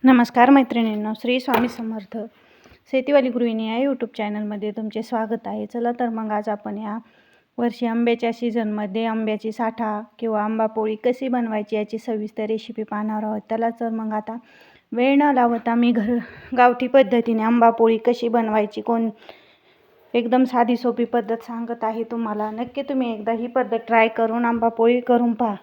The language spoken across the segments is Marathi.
नमस्कार मैत्रिणींनो, श्री स्वामी समर्थ. शेतीवाली गृहिणी या यूट्यूब चॅनलमध्ये तुमचे स्वागत आहे. चला तर मग आज आपण या वर्षी आंब्याच्या सीझनमध्ये आंब्याची साठा किंवा आंबापोळी कशी बनवायची याची सविस्तर रेसिपी पाहणार आहोत. त्याला तर मग आता वेळ न लावता मी गावठी पद्धतीने आंबापोळी कशी बनवायची एकदम साधी सोपी पद्धत सांगत आहे तुम्हाला. नक्की तुम्ही एकदा ही पद्धत ट्राय करून आंबापोळी करून पहा.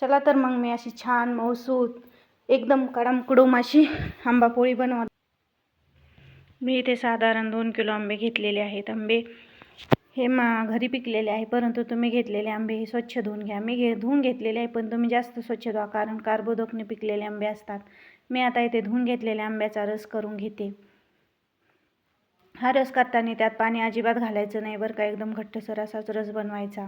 चला तर मग मी अशी छान मऊसूत एकदम कडमकडूम अशी आंबापोळी बनवा. मी इथे साधारण 2 किलो आंबे घेतलेले आहेत. आंबे हे घरी पिकलेले आहे, परंतु तुम्ही घेतलेले आंबे हे स्वच्छ धुवून घ्या. मी धुवून घेतलेले आहे, पण तुम्ही जास्त स्वच्छ धुवा, कारण कार्बोदकने पिकलेले आंबे असतात. मी आता इथे धुवून घेतलेल्या आंब्याचा रस करून घेते. हा रस करताना त्यात पाणी अजिबात घालायचं नाही बरं का, एकदम घट्टसर असाच रस बनवायचा.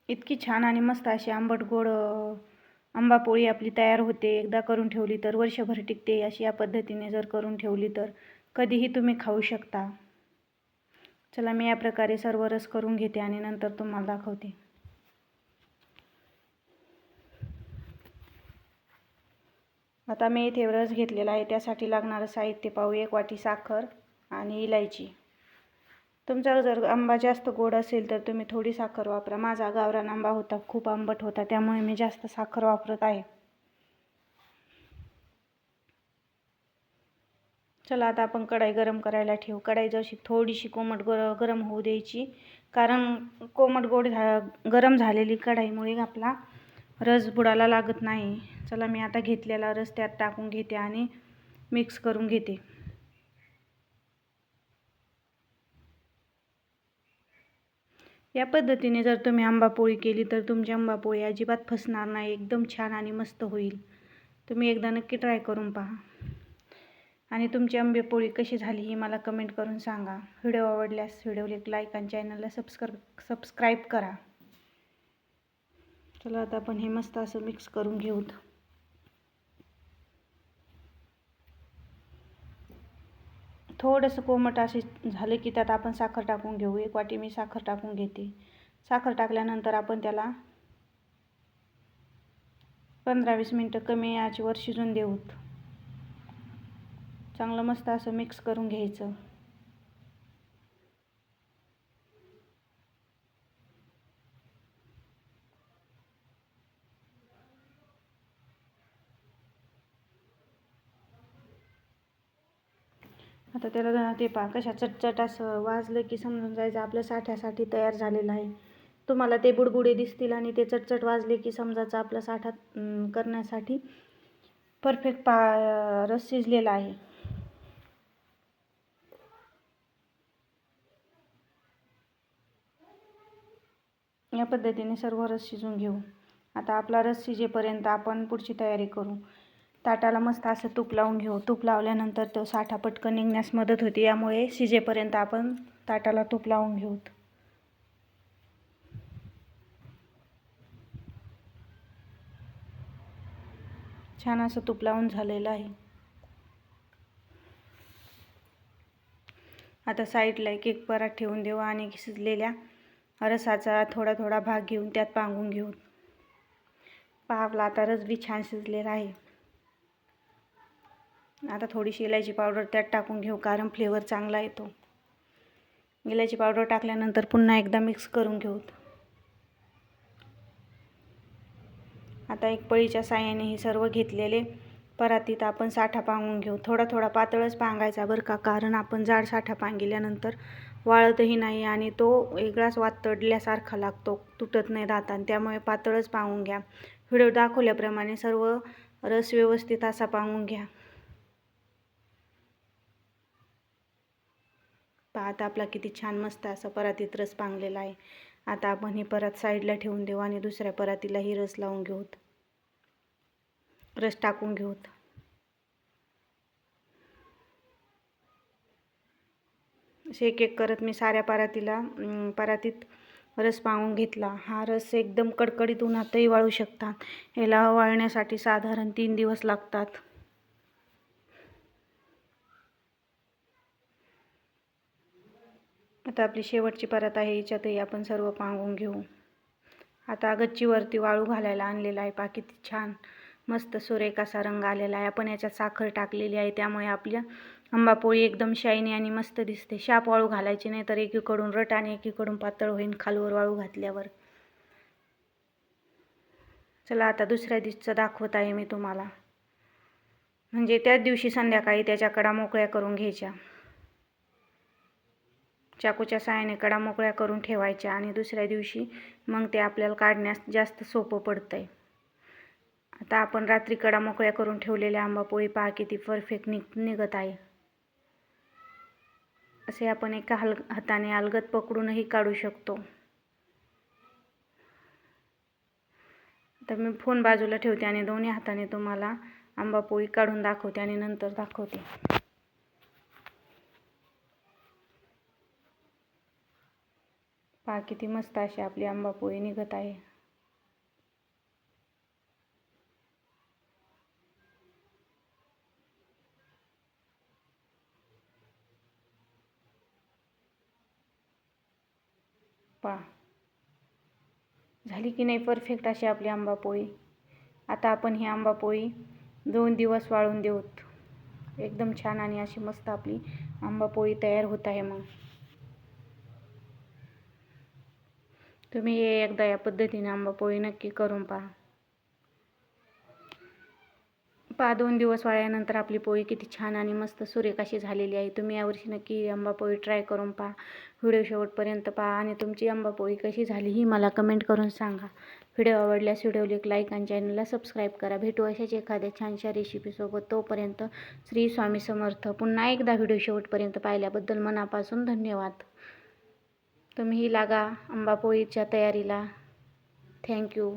इतकी छान आणि मस्त अशी आंबट गोड आंबापोळी आपली तयार होते. एकदा करून ठेवली तर वर्षभर टिकते. अशी या पद्धतीने जर करून ठेवली तर कधीही तुम्ही खाऊ शकता. चला मी या प्रकारे सर्व रस करून घेते आणि नंतर तुम्हाला दाखवते. आता मी इथे रस घेतलेला आहे. त्यासाठी लागणारं साहित्य पाहू. 1 वाटी साखर आणि इलायची. तुमचा जर आंबा जास्त गोड असेल तर तुम्ही थोडी साखर वापरा. माझा गावरान आंबा होता, खूप आंबट होता, त्यामुळे मी जास्त साखर वापरत आहे. चला आता आपण कढाई गरम करायला ठेवू. कढाई जशी थोडीशी कोमट गरम होऊ द्यायची, कारण कोमट गरम झालेली कढाईमुळे आपला रस बुडाला लागत नाही. चला मी आता घेतलेला रस त्यात टाकून घेते आणि मिक्स करून घेते. या पद्धतीने जर तुम्ही आंबापोळी केली तर तुमची आंबापोळी अजिबात फसणार नाही, एकदम छान आणि मस्त होईल. तुम्ही एकदा नक्की ट्राय करून पहा आणि तुमची आंबापोळी कशी झाली ही मला कमेंट करून सांगा. व्हिडिओ आवडल्यास व्हिडिओला एक लाईक आणि चॅनलला सबस्क्राईब करा. चला आता आपण हे मस्त असं मिक्स करून घेऊ. थोडंसं कोमट असे झाले की त्यात आपण साखर टाकून घेऊ. 1 वाटी मी साखर टाकून घेते. साखर टाकल्यानंतर आपण त्याला 15-20 मिनटं कमी आचेवर शिजून देऊ. चांगलं मस्त असं मिक्स करून घ्यायचं. आता त्याला ते पहा कशा चटचट असं वाजलं की समजून जायचं आपलं साठ्यासाठी तयार झालेलं आहे. तुम्हाला ते बुडबुडे दिसतील आणि ते चटचट वाजले की समजायचं आपला साठा करण्यासाठी परफेक्ट रस शिजलेला आहे. या पद्धतीने सर्व रस शिजून घेऊ. आता आपला रस शिजेपर्यंत आपण पुढची तयारी करू. ताटाला मस्त असं तूप लावून घेऊ. तूप लावल्यानंतर तो साठा पटकन निघण्यास मदत होते, यामुळे शिजेपर्यंत आपण ताटाला तूप लावून घेऊ. छान असं तूप लावून झालेलं आहे. आता साईडला एक परात ठेवून देऊ आणि शिजलेल्या रसाचा थोडा थोडा भाग घेऊन त्यात पांगून घेऊ. पहा आपला आता रस बी छान शिजलेला आहे. आता थोडीशी इलायची पावडर त्यात टाकून घेऊ, कारण फ्लेवर चांगला येतो. इलायची पावडर टाकल्यानंतर पुन्हा एकदा मिक्स करून घेऊ. आता एक पळीच्या साहाय्याने हे सर्व घेतलेले परातीत आपण साठा पांगून घेऊ. थोडा थोडा पातळच पांगायचा बरं का, कारण आपण जाड साठा पांगिल्यानंतर वाळतही नाही आणि तो वेगळाच वातडल्यासारखा लागतो, तुटत नाही दातान, त्यामुळे पातळच पांगून घ्या. व्हिडिओ दाखवल्याप्रमाणे सर्व रस व्यवस्थित असा पांगून घ्या. आता आपला किती छान मस्त असा परातीत रस पांगलेला आहे. आता आपण ही परात साईडला ठेवून देऊ आणि दुसऱ्या परातीलाही रस लावून घेऊ. रस टाकून घेऊ. असे एक एक करत मी साऱ्या परातीत रस पांगून घेतला. हा रस एकदम कडकडीत उन्हातही वाळू शकतात. याला वाळण्यासाठी साधारण 3 दिवस लागतात. आता आपली शेवटची परत आहे, हिच्यातही आपण सर्व पांगून घेऊ. आता गच्चीवरती वाळू घालायला आणलेला आहे. किती छान मस्त सुरेख असा रंग आलेला आहे. आपण याच्यात साखर टाकलेली आहे, त्यामुळे आपल्या आंबापोळी एकदम शायनी आणि मस्त दिसते. शाप वाळू घालायची नाही, तर एकीकडून रट आणि एकीकडून पातळ होईल खालवर वाळू घातल्यावर. चला आता दुसऱ्या दिवशीचं दाखवत आहे मी तुम्हाला. म्हणजे त्याच दिवशी संध्याकाळी त्याच्या कडा मोकळ्या करून घ्यायच्या. चाकूच्या साहाय्याने कडा मोकळ्या करून ठेवायच्या आणि दुसऱ्या दिवशी मग ते आपल्याला काढण्यास जास्त सोपं पडतं आहे. आता आपण रात्री कडा मोकळ्या करून ठेवलेल्या आंबापोळी पहा किती परफेक्ट निघत आहे. असे आपण एका हाताने अलगद पकडूनही काढू शकतो. तर मी फोन बाजूला ठेवते आणि दोन्ही हाताने तुम्हाला आंबापोळी काढून दाखवते आणि नंतर दाखवते. पहा किती मस्त अशी आपली आंबापोळी निघत आहे. पहा झाली की नाही परफेक्ट अशी आपली आंबापोळी. आता आपण ही आंबापोळी 2 दिवस वाळून देऊत. एकदम छान आणि अशी मस्त आपली आंबापोळी तयार होत आहे. मग तुम्ही एकदा या पद्धतीने आंबापोळी नक्की करून पहा. 2 दिवस वाळल्यानंतर आपली पोळी किती छान आणि मस्त सुरेख अशी झालेली आहे. तुम्ही यावर्षी नक्की आंबापोळी ट्राय करून पहा. व्हिडिओ शेवटपर्यंत पहा आणि तुमची आंबापोळी कशी झाली ही मला कमेंट करून सांगा. व्हिडिओ आवडल्यास व्हिडिओला एक लाईक आणि चॅनलला सबस्क्राईब करा. भेटू अशाच एखाद्या छानशा रेसिपीसोबत. तोपर्यंत श्री स्वामी समर्थ. पुन्हा एकदा व्हिडिओ शेवटपर्यंत पाहिल्याबद्दल मनापासून धन्यवाद. तुम्हीही लागा आंबापोळीच्या तयारीला. थँक्यू.